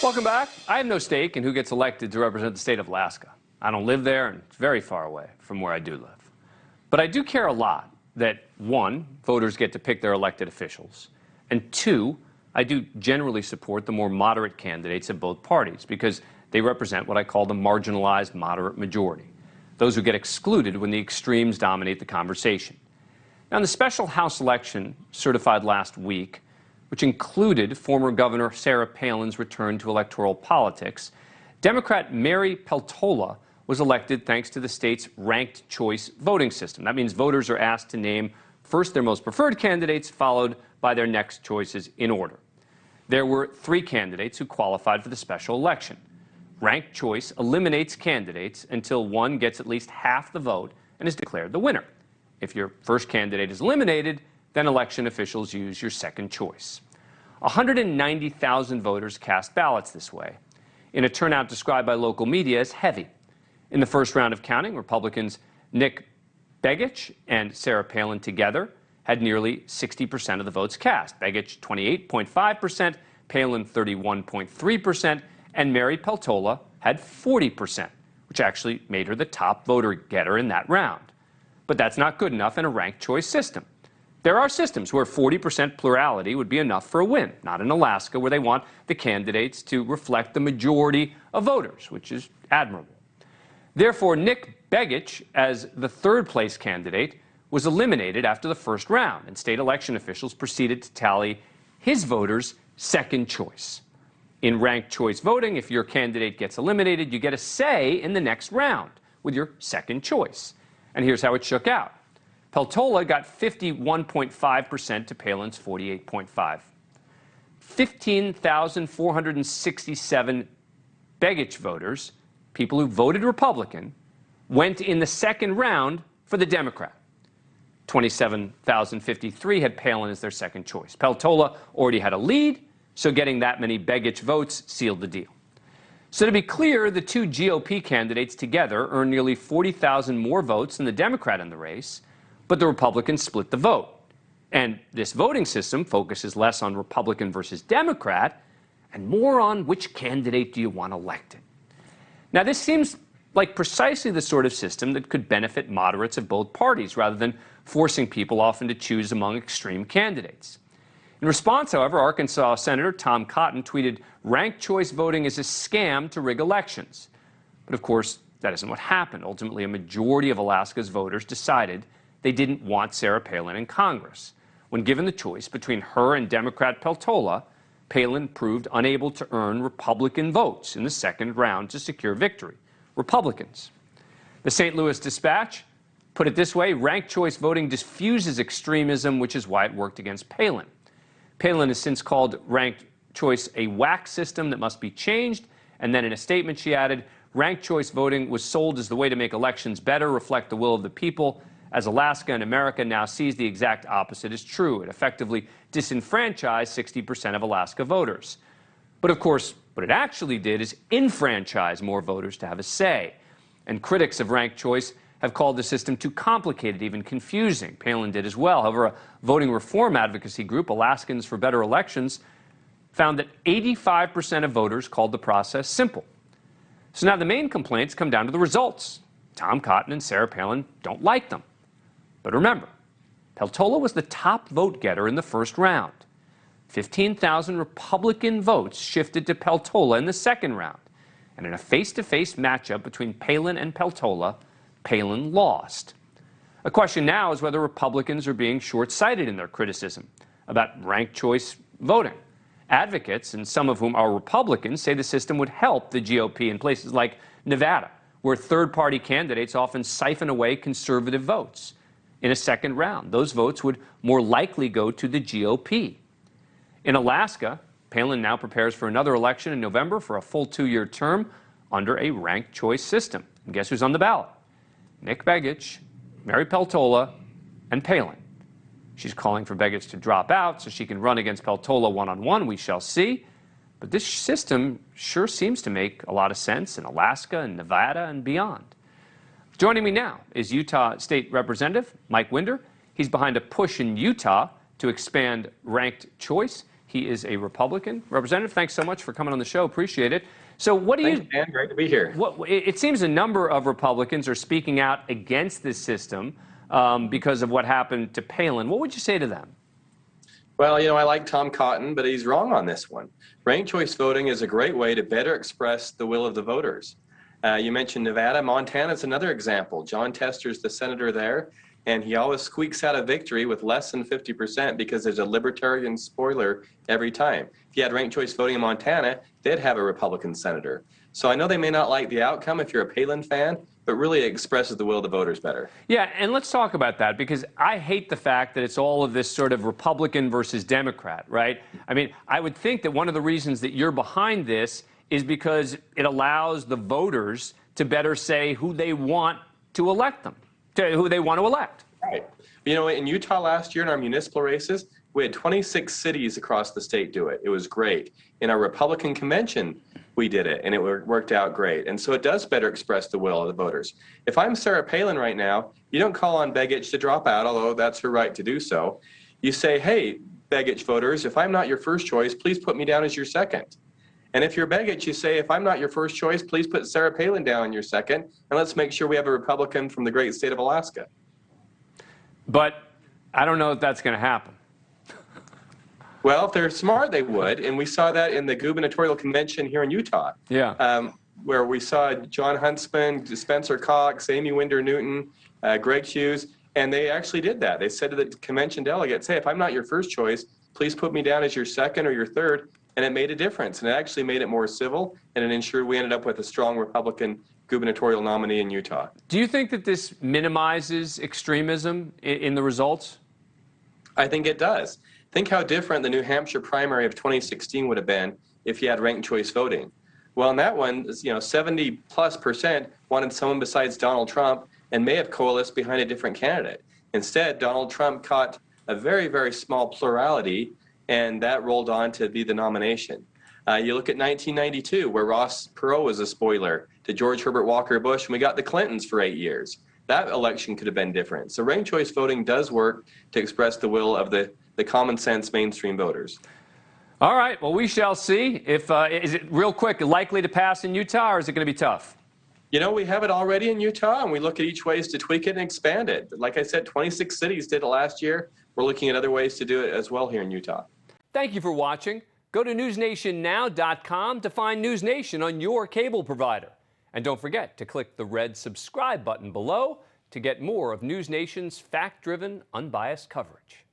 Welcome back. I have no stake in who gets elected to represent the state of Alaska. I don't live there, and it's very far away from where I do live. But I do care a lot that, one, voters get to pick their elected officials, and two, I do generally support the more moderate candidates of both parties because they represent what I call the marginalized moderate majority, those who get excluded when the extremes dominate the conversation. Now, in the special House election certified last week, which included former Governor Sarah Palin's return to electoral politics, Democrat Mary Peltola was elected thanks to the state's ranked choice voting system. That means voters are asked to name first their most preferred candidates, followed by their next choices in order. There were 3 candidates who qualified for the special election. Ranked choice eliminates candidates until one gets at least half the vote and is declared the winner. If your first candidate is eliminated, then election officials use your second choice. 190,000 voters cast ballots this way, in a turnout described by local media as heavy. In the first round of counting, Republicans Nick Begich and Sarah Palin together had nearly 60% of the votes cast. Begich 28.5%, Palin 31.3%, and Mary Peltola had 40%, which actually made her the top voter getter in that round. But that's not good enough in a ranked choice system. There are systems where 40% plurality would be enough for a win, not in Alaska, where they want the candidates to reflect the majority of voters, which is admirable. Therefore, Nick Begich, as the third-place candidate, was eliminated after the first round, and state election officials proceeded to tally his voters' second choice. In ranked choice voting, if your candidate gets eliminated, you get a say in the next round with your second choice. And here's how it shook out. Peltola got 51.5% to Palin's 48.5%. 15,467 Begich voters, people who voted Republican, went in the second round for the Democrat. 27,053 had Palin as their second choice. Peltola already had a lead, so getting that many Begich votes sealed the deal. So to be clear, the 2 GOP candidates together earned nearly 40,000 more votes than the Democrat in the race, but the Republicans split the vote. And this voting system focuses less on Republican versus Democrat and more on which candidate do you want elected. Now, this seems like precisely the sort of system that could benefit moderates of both parties rather than forcing people often to choose among extreme candidates. In response, however, Arkansas Senator Tom Cotton tweeted, "Ranked choice voting is a scam to rig elections." But of course, that isn't what happened. Ultimately, a majority of Alaska's voters decided they didn't want Sarah Palin in Congress. When given the choice between her and Democrat Peltola, Palin proved unable to earn Republican votes in the second round to secure victory. Republicans. The St. Louis Dispatch put it this way: ranked choice voting diffuses extremism, which is why it worked against Palin. Palin has since called ranked choice a whack system that must be changed, and then in a statement she added, ranked choice voting was sold as the way to make elections better, reflect the will of the people. As Alaska and America now sees, the exact opposite is true. It effectively disenfranchised 60% of Alaska voters. But of course, what it actually did is enfranchise more voters to have a say. And critics of ranked choice have called the system too complicated, even confusing. Palin did as well. However, a voting reform advocacy group, Alaskans for Better Elections, found that 85% of voters called the process simple. So now the main complaints come down to the results. Tom Cotton and Sarah Palin don't like them. But remember, Peltola was the top vote getter in the first round. 15,000 Republican votes shifted to Peltola in the second round. And in a face-to-face matchup between Palin and Peltola, Palin lost. A question now is whether Republicans are being short-sighted in their criticism about ranked choice voting. Advocates, and some of whom are Republicans, say the system would help the GOP in places like Nevada, where third-party candidates often siphon away conservative votes. In a second round, those votes would more likely go to the GOP. In Alaska, Palin now prepares for another election in November for a full 2-year term under a ranked choice system. And guess who's on the ballot? Nick Begich, Mary Peltola, and Palin. She's calling for Begich to drop out so she can run against Peltola one-on-one. We shall see. But this system sure seems to make a lot of sense in Alaska and Nevada and beyond. Joining me now is Utah State Representative Mike Winder. He's behind a push in Utah to expand ranked choice. He is a Republican. Representative, thanks so much for coming on the show. Appreciate it. So what do Thanks, Dan. Great to be here. it seems a number of Republicans are speaking out against this system because of what happened to Palin. What would you say to them? Well, I like Tom Cotton, but he's wrong on this one. Ranked choice voting is a great way to better express the will of the voters. You mentioned Nevada. Montana is another example. John Tester's the senator there, and he always squeaks out a victory with less than 50% because there's a libertarian spoiler every time. If you had ranked choice voting in Montana, they'd have a Republican senator. So I know they may not like the outcome if you're a Palin fan, but really it expresses the will of the voters better. Yeah, and let's talk about that, because I hate the fact that it's all of this sort of Republican versus Democrat, right? I mean, I would think that one of the reasons that you're behind this is because it allows the voters to better say who they want to elect them, who they want to elect. Right. In Utah last year in our municipal races, we had 26 cities across the state do it. It was great. In our Republican convention, we did it, and it worked out great. And so it does better express the will of the voters. If I'm Sarah Palin right now, you don't call on Begich to drop out, although that's her right to do so. You say, hey, Begich voters, if I'm not your first choice, please put me down as your second. And if you're Begich, you say, if I'm not your first choice, please put Sarah Palin down in your second, and let's make sure we have a Republican from the great state of Alaska. But I don't know if that's going to happen. Well, if they're smart, they would. And we saw that in the gubernatorial convention here in Utah. Yeah. Where we saw John Huntsman, Spencer Cox, Amy Winder-Newton, Greg Hughes, and they actually did that. They said to the convention delegates, hey, if I'm not your first choice, please put me down as your second or your third. And it made a difference. And it actually made it more civil, and it ensured we ended up with a strong Republican gubernatorial nominee in Utah. Do you think that this minimizes extremism in the results? I think it does. Think how different the New Hampshire primary of 2016 would have been if you had ranked choice voting. Well, in that one, 70+% wanted someone besides Donald Trump and may have coalesced behind a different candidate. Instead, Donald Trump caught a very, very small plurality, and that rolled on to be the nomination. You look at 1992, where Ross Perot was a spoiler to George Herbert Walker Bush, and we got the Clintons for 8 years. That election could have been different. So ranked choice voting does work to express the will of the common sense mainstream voters. All right. Well, we shall see. Is it real quick likely to pass in Utah, or is it going to be tough? We have it already in Utah, and we look at each ways to tweak it and expand it. But like I said, 26 cities did it last year. We're looking at other ways to do it as well here in Utah. Thank you for watching. Go to newsnationnow.com to find NewsNation on your cable provider. And don't forget to click the red subscribe button below to get more of NewsNation's fact-driven, unbiased coverage.